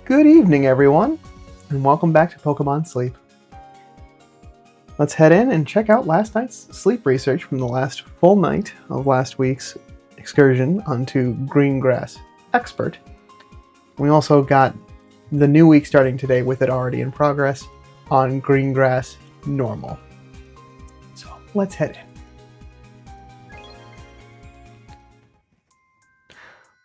Good evening, everyone, and welcome back to Pokemon Sleep. Let's head in and check out last night's sleep research from the last full night of last week's excursion onto Greengrass Expert. We also got the new week starting today with it already in progress on Greengrass Normal. So let's head in.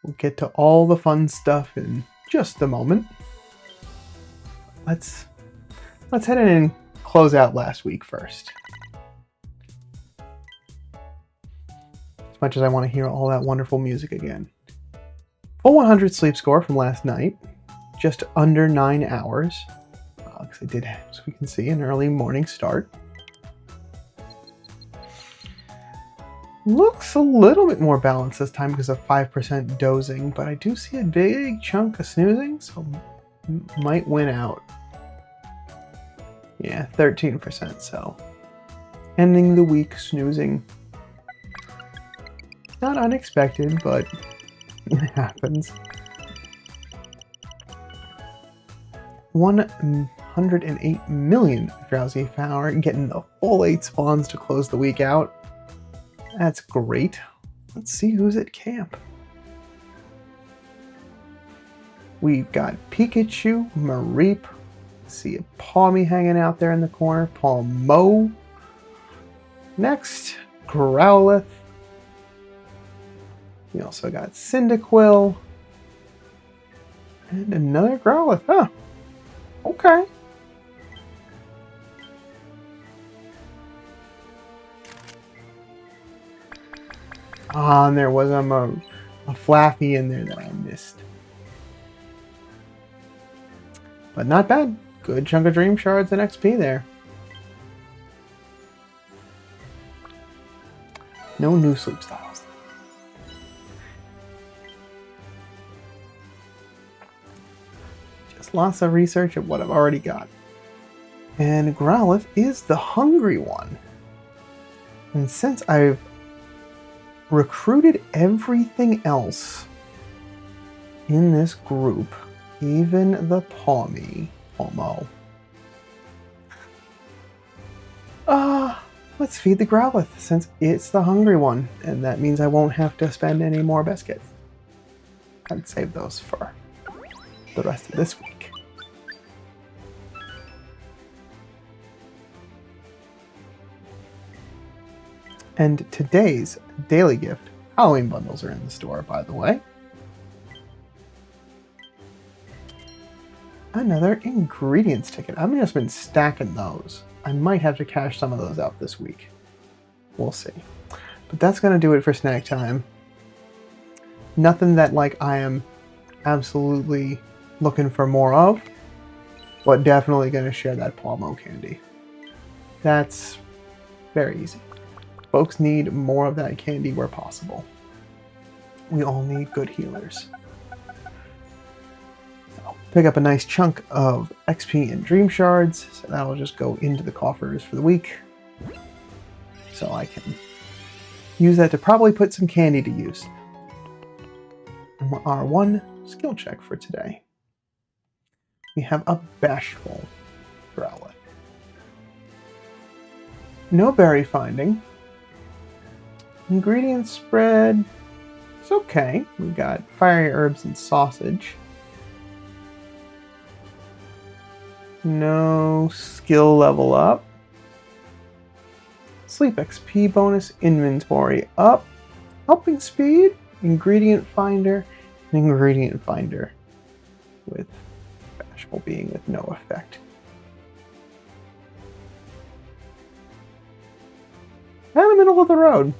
We'll get to all the fun stuff in just a moment. Let's head in and close out last week first. As much as I want to hear all that wonderful music again. Full 100 sleep score from last night, just under 9 hours. Because I did, as we can see, an early morning start. Looks a little bit more balanced this time because of 5% dozing, but I do see a big chunk of snoozing, so might win out. Yeah, 13%, so ending the week snoozing. Not unexpected, but it happens. 108 million drowsy power, getting the full 8 spawns to close the week out. That's great. Let's see who's at camp. We've got Pikachu, Mareep. See a Pawmi hanging out there in the corner. Palmo. Next, Growlithe. We also got Cyndaquil. And another Growlithe. Huh. Okay. Ah, and there was a Flaffy in there that I missed. But not bad. Good chunk of Dream Shards and XP there. No new sleep styles. Just lots of research of what I've already got. And Growlithe is the hungry one. And since I've recruited everything else in this group, even the Palmo. Let's feed the Growlithe since it's the hungry one, and that means I won't have to spend any more biscuits. I'd save those for the rest of this week. And today's daily gift, Halloween bundles are in the store, by the way. Another ingredients ticket. I've just been stacking those. I might have to cash some of those out this week. We'll see. But that's going to do it for snack time. Nothing that I am absolutely looking for more of, but definitely going to share that Palmo candy. That's very easy. Folks need more of that candy where possible. We all need good healers. So, pick up a nice chunk of XP and Dream Shards, so that'll just go into the coffers for the week. So I can use that to probably put some candy to use. And our one skill check for today. We have a Bashful Growlithe. No berry finding. Ingredient spread, it's okay. We got fiery herbs and sausage. No skill level up. Sleep XP bonus, inventory up. Helping speed, ingredient finder, and ingredient finder with Bashful being with no effect. In the middle of the road.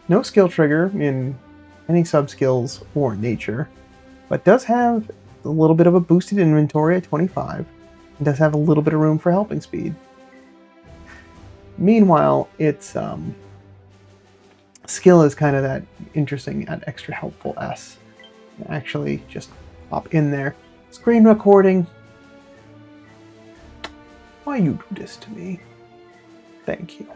No skill trigger in any sub-skills or nature, but does have a little bit of a boosted inventory at 25, and does have a little bit of room for helping speed. Meanwhile, its skill is kind of that interesting and extra helpful S. Actually, just pop in there. Screen recording. Why you do this to me? Thank you.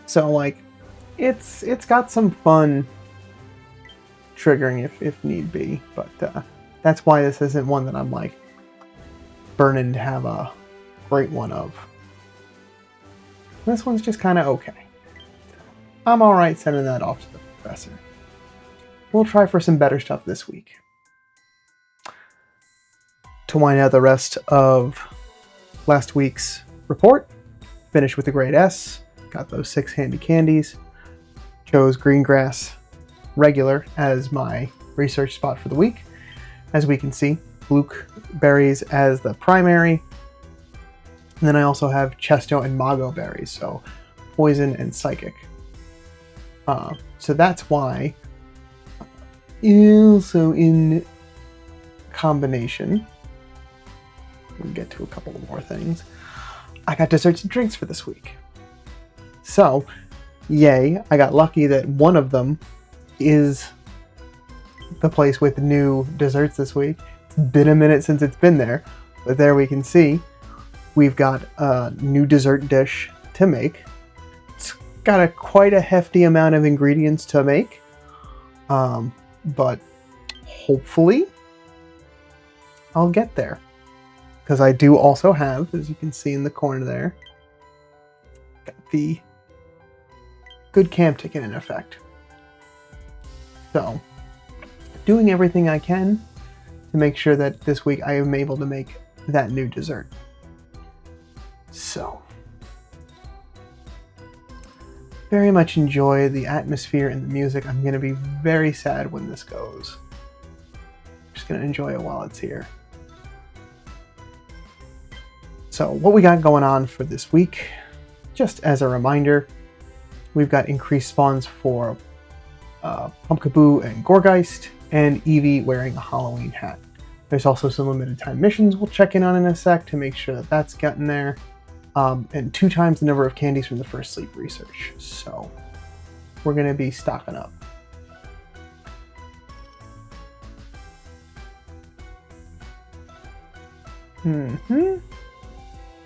So, it's got some fun triggering if need be, but that's why this isn't one that I'm like burning to have a great one of. This one's just kind of okay. I'm alright sending that off to the professor. We'll try for some better stuff this week. To wind out the rest of last week's report, finished with a grade S, got those 6 handy candies, chose Greengrass regular as my research spot for the week. As we can see, Blueberries as the primary, and then I also have Chesto and Mago berries, so poison and psychic. So that's why, also in combination, we'll get to a couple more things, I got desserts and drinks for this week. So, yay, I got lucky that one of them is the place with new desserts this week. It's been a minute since it's been there, but there we can see we've got a new dessert dish to make. It's got quite a hefty amount of ingredients to make, but hopefully I'll get there. Because I do also have, as you can see in the corner there, got the good camp ticket in effect. So, doing everything I can to make sure that this week I am able to make that new dessert. So, very much enjoy the atmosphere and the music. I'm going to be very sad when this goes. I'm just going to enjoy it while it's here. So, what we got going on for this week, just as a reminder, we've got increased spawns for Pumpkaboo and Gorgeist, and Eevee wearing a Halloween hat. There's also some limited time missions we'll check in on in a sec to make sure that that's gotten there, and 2 times the number of candies from the first sleep research. So, we're going to be stocking up.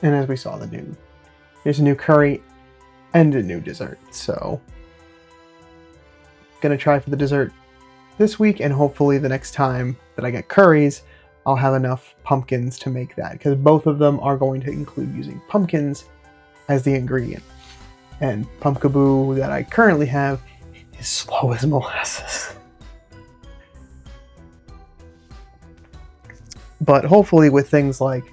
And as we saw, there's a new curry and a new dessert. So, gonna try for the dessert this week, and hopefully the next time that I get curries, I'll have enough pumpkins to make that, because both of them are going to include using pumpkins as the ingredient. And Pumpkaboo that I currently have is slow as molasses. But hopefully with things like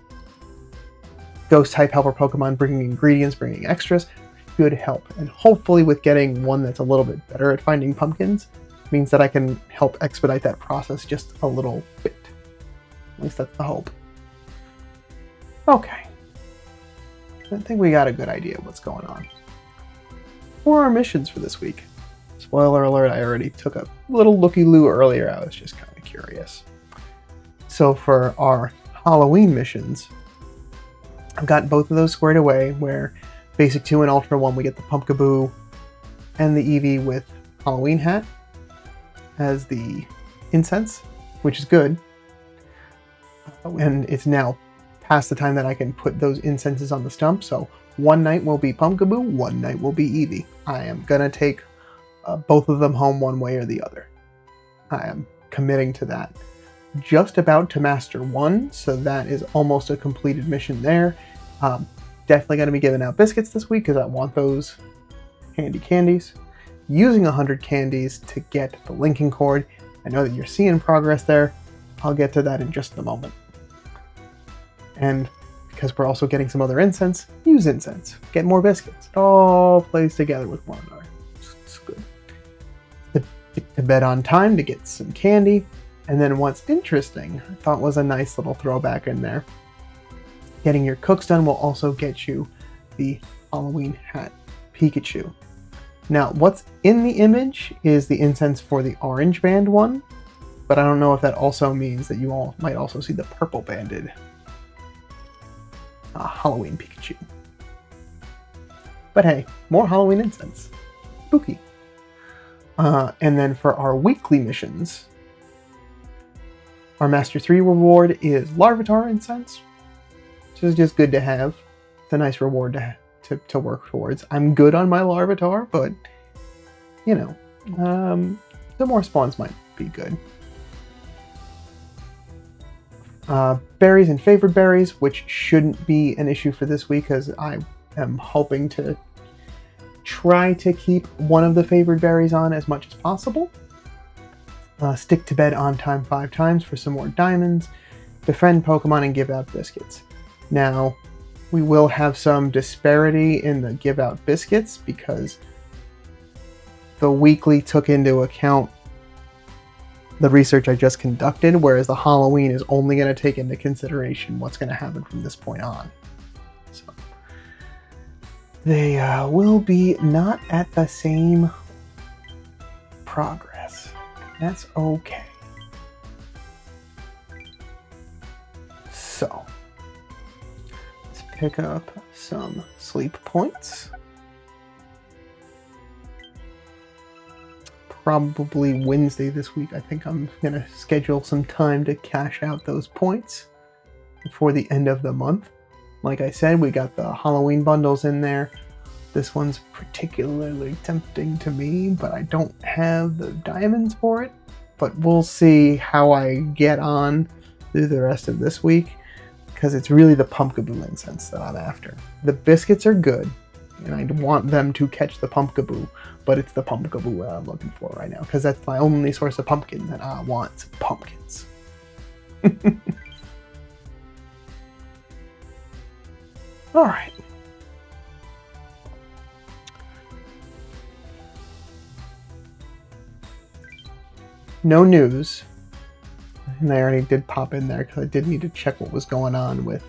Ghost-type helper Pokemon bringing ingredients, bringing extras, should help. And hopefully with getting one that's a little bit better at finding pumpkins, means that I can help expedite that process just a little bit. At least that's the hope. Okay. I think we got a good idea of what's going on. For our missions for this week. Spoiler alert, I already took a little looky-loo earlier, I was just kind of curious. So for our Halloween missions, I've got both of those squared away, where Basic 2 and Ultra 1 we get the Pumpkaboo and the Eevee with Halloween hat as the incense, which is good. And it's now past the time that I can put those incenses on the stump, so one night will be Pumpkaboo, one night will be Eevee. I am gonna take both of them home one way or the other. I am committing to that. Just about to master 1, so that is almost a completed mission there. Definitely going to be giving out biscuits this week because I want those handy candies. Using 100 candies to get the linking cord. I know that you're seeing progress there. I'll get to that in just a moment. And because we're also getting some other incense, use incense. Get more biscuits. It all plays together with one another. It's good. Get to bed on time to get some candy. And then what's interesting, I thought was a nice little throwback in there. Getting your cooks done will also get you the Halloween hat Pikachu. Now, what's in the image is the incense for the orange band one, but I don't know if that also means that you all might also see the purple banded Halloween Pikachu. But hey, more Halloween incense. Spooky. And then for our weekly missions, our Master 3 reward is Larvitar Incense, which is just good to have. It's a nice reward to work towards. I'm good on my Larvitar, but you know, some more spawns might be good. Berries and favored berries, which shouldn't be an issue for this week, because I am hoping to try to keep one of the favored berries on as much as possible. Stick to bed on time 5 times for some more diamonds. Befriend Pokemon and give out biscuits. Now, we will have some disparity in the give out biscuits because the weekly took into account the research I just conducted, whereas the Halloween is only going to take into consideration what's going to happen from this point on. So they will be not at the same progress. That's okay. So let's pick up some sleep points. Probably Wednesday this week. I think I'm going to schedule some time to cash out those points before the end of the month. Like I said, we got the Halloween bundles in there. This one's particularly tempting to me, but I don't have the diamonds for it. But we'll see how I get on through the rest of this week, because it's really the Pumpkaboo incense that I'm after. The biscuits are good, and I want them to catch the Pumpkaboo, but it's the Pumpkaboo that I'm looking for right now, because that's my only source of pumpkins, and I want pumpkins. Alright. No news. And I already did pop in there because I did need to check what was going on with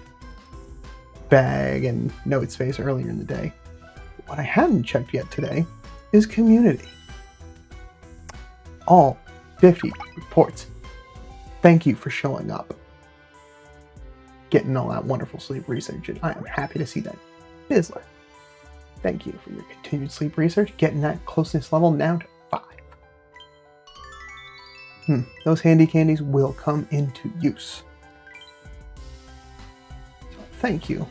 Bag and Note Space earlier in the day. What I hadn't checked yet today is community. All 50 reports. Thank you for showing up. Getting all that wonderful sleep research, and I am happy to see that. Bizzler, thank you for your continued sleep research, getting that closeness level now to 5. Those handy candies will come into use. So thank you.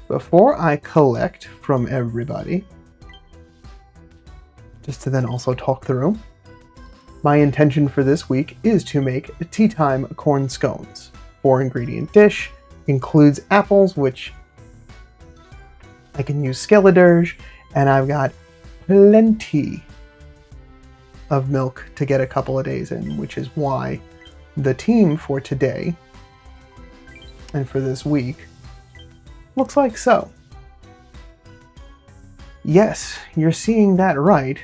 Before I collect from everybody, just to then also talk through, my intention for this week is to make a tea time corn scones. 4-ingredient dish, includes apples, which I can use Skeledirge, and I've got plenty of milk to get a couple of days in, which is why the team for today and for this week looks like so. Yes, you're seeing that right.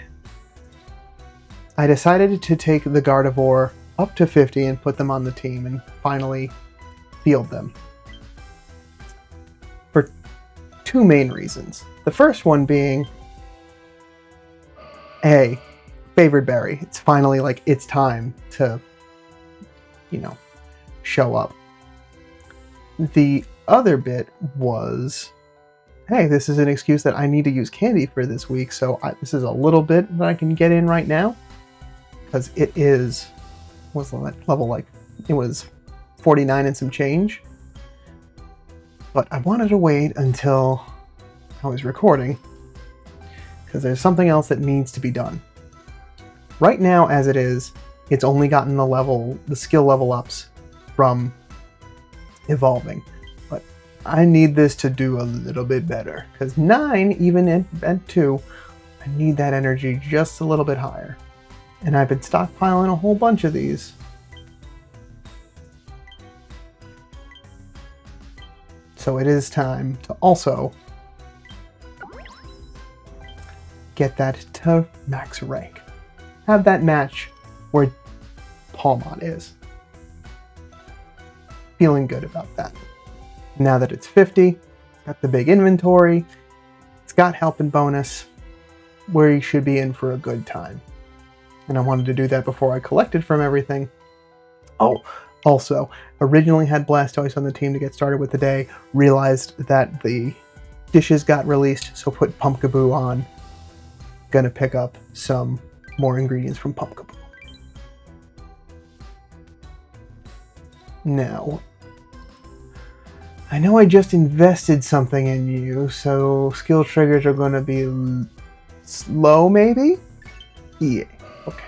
I decided to take the Gardevoir up to 50 and put them on the team and finally field them. For 2 main reasons. The first one being, A, favored berry. It's finally like it's time to, show up. The other bit was, hey, this is an excuse that I need to use candy for this week, so this is a little bit that I can get in right now, because it was level like, it was 49 and some change, but I wanted to wait until I was recording, because there's something else that needs to be done. Right now, as it is, it's only gotten the skill level ups from evolving. But I need this to do a little bit better. Because 9, even at 2, I need that energy just a little bit higher. And I've been stockpiling a whole bunch of these. So it is time to also get that to max rank. Have that match where Palmon is. Feeling good about that. Now that it's 50, got the big inventory, it's got help and bonus, where you should be in for a good time. And I wanted to do that before I collected from everything. Oh, also, originally had Blastoise on the team to get started with the day, realized that the dishes got released, so put Pumpkaboo on. Gonna pick up some more ingredients from Pumpkaboo. Now, I know I just invested something in you, so skill triggers are going to be slow, maybe? Yeah, okay.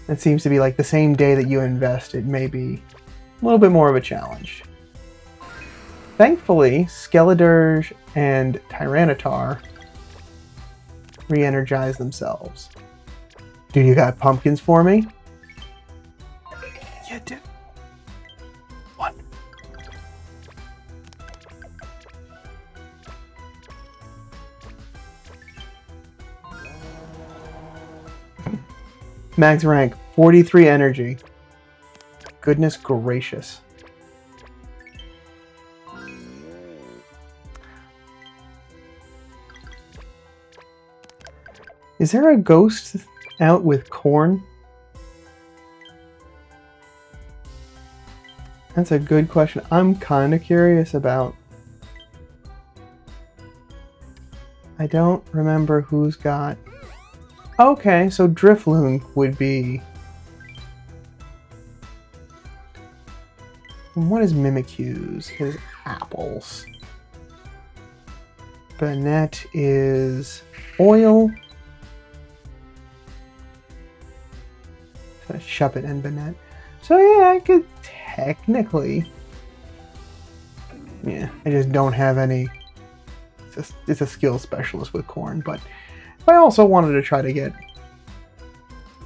It seems to be like the same day that you invest, it may be a little bit more of a challenge. Thankfully, Skeledirge and Tyranitar re-energize themselves. Do you got pumpkins for me? You do. One. Max rank, 43 energy. Goodness gracious. Is there a ghost out with corn? That's a good question. I'm kind of curious about. I don't remember who's got. Okay, so Drifloon would be. What is Mimikyu's? His apples. Banette is oil. Shuppet and Banette. So yeah, I could technically. Yeah, I just don't have any. It's a skill specialist with corn, but if I also wanted to try to get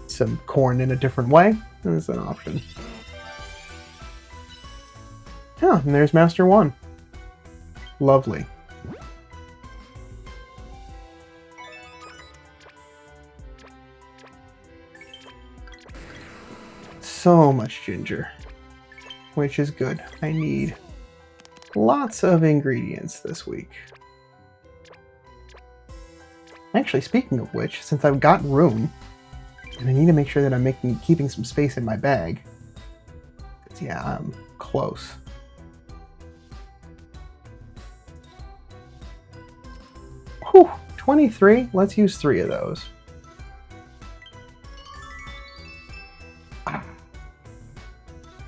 some corn in a different way, then it's an option. Yeah, and there's Master 1. Lovely. So much ginger, which is good. I need lots of ingredients this week. Actually, speaking of which, since I've got room, and I need to make sure that I'm keeping some space in my bag, because yeah, I'm close. Whew, 23. Let's use 3 of those.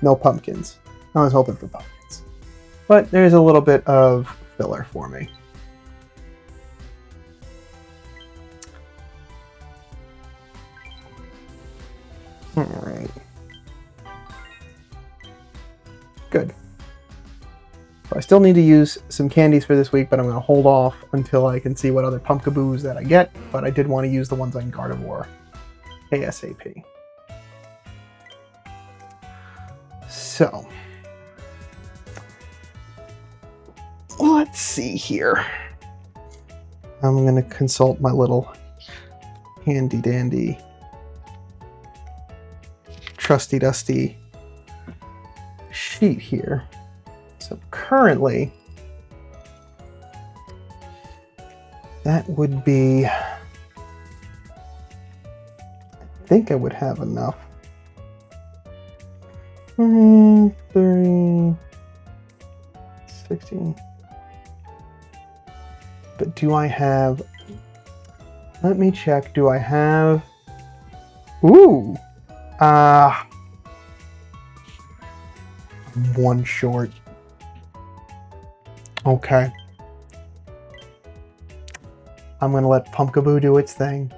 No pumpkins. I was hoping for pumpkins. But there's a little bit of filler for me. Alright. Good. So I still need to use some candies for this week, but I'm going to hold off until I can see what other pumpkaboos that I get. But I did want to use the ones on Gardevoir ASAP. So, let's see here. I'm going to consult my little handy dandy, trusty dusty sheet here. So currently, that would be, I think I would have enough. 30, 60. But do I have, let me check, do I have, ooh, one short. Okay. I'm going to let Pumpkaboo do its thing.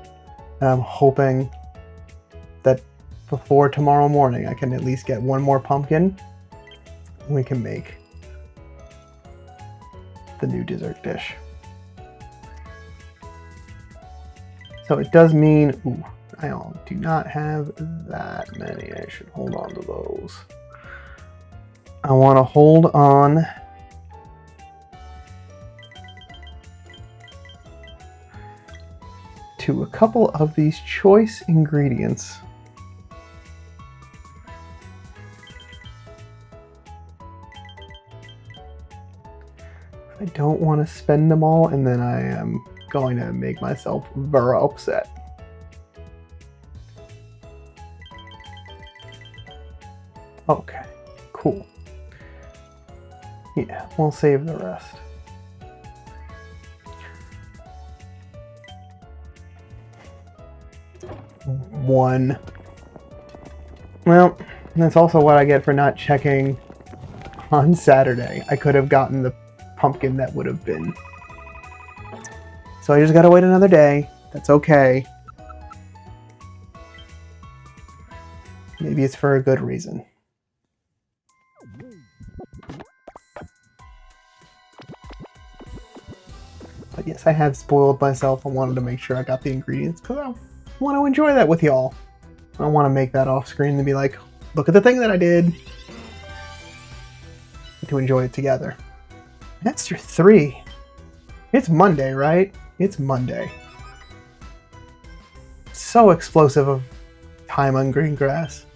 And I'm hoping that before tomorrow morning I can at least get one more pumpkin. We can make the new dessert dish. So it does mean, ooh, I do not have that many. I should hold on to those. I want to hold on to a couple of these choice ingredients. I don't want to spend them all, and then I am going to make myself very upset. Okay, cool. Yeah, we'll save the rest. One. Well, that's also what I get for not checking on Saturday. I could have gotten the pumpkin that would have been So I just gotta wait another day. That's okay. Maybe it's for a good reason. But yes, I have spoiled myself. I wanted to make sure I got the ingredients because I want to enjoy that with y'all. I don't want to make that off screen and be like, look at the thing that I did. To enjoy it together. Master 3. It's Monday, right? It's Monday. So explosive of time on green grass.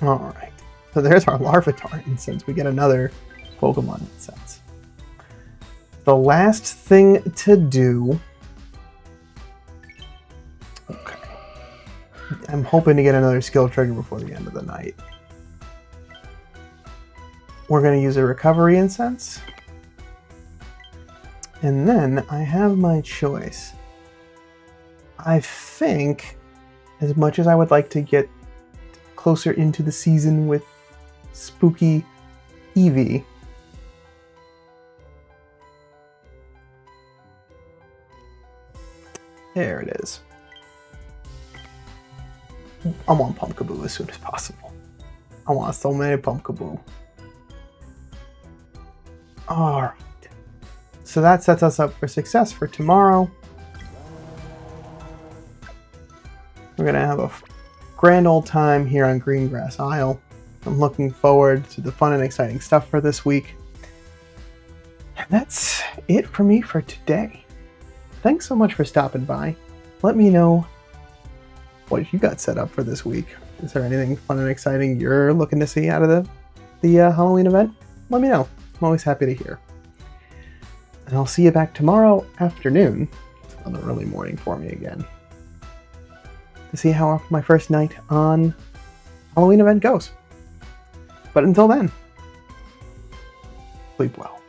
Alright. So there's our Larvitar incense. We get another Pokemon incense. The last thing to do... Okay. I'm hoping to get another skill trigger before the end of the night. We're going to use a recovery incense. And then I have my choice. I think, as much as I would like to get closer into the season with Spooky Eevee, there it is. I want Pumpkaboo as soon as possible. I want so many Pumpkaboo. Alright. So that sets us up for success for tomorrow. We're going to have a grand old time here on Greengrass Isle. I'm looking forward to the fun and exciting stuff for this week. And that's it for me for today. Thanks so much for stopping by. Let me know what you got set up for this week. Is there anything fun and exciting you're looking to see out of the Halloween event? Let me know. I'm always happy to hear. And I'll see you back tomorrow afternoon, on the early morning for me again, to see how my first night on Halloween event goes. But until then, sleep well.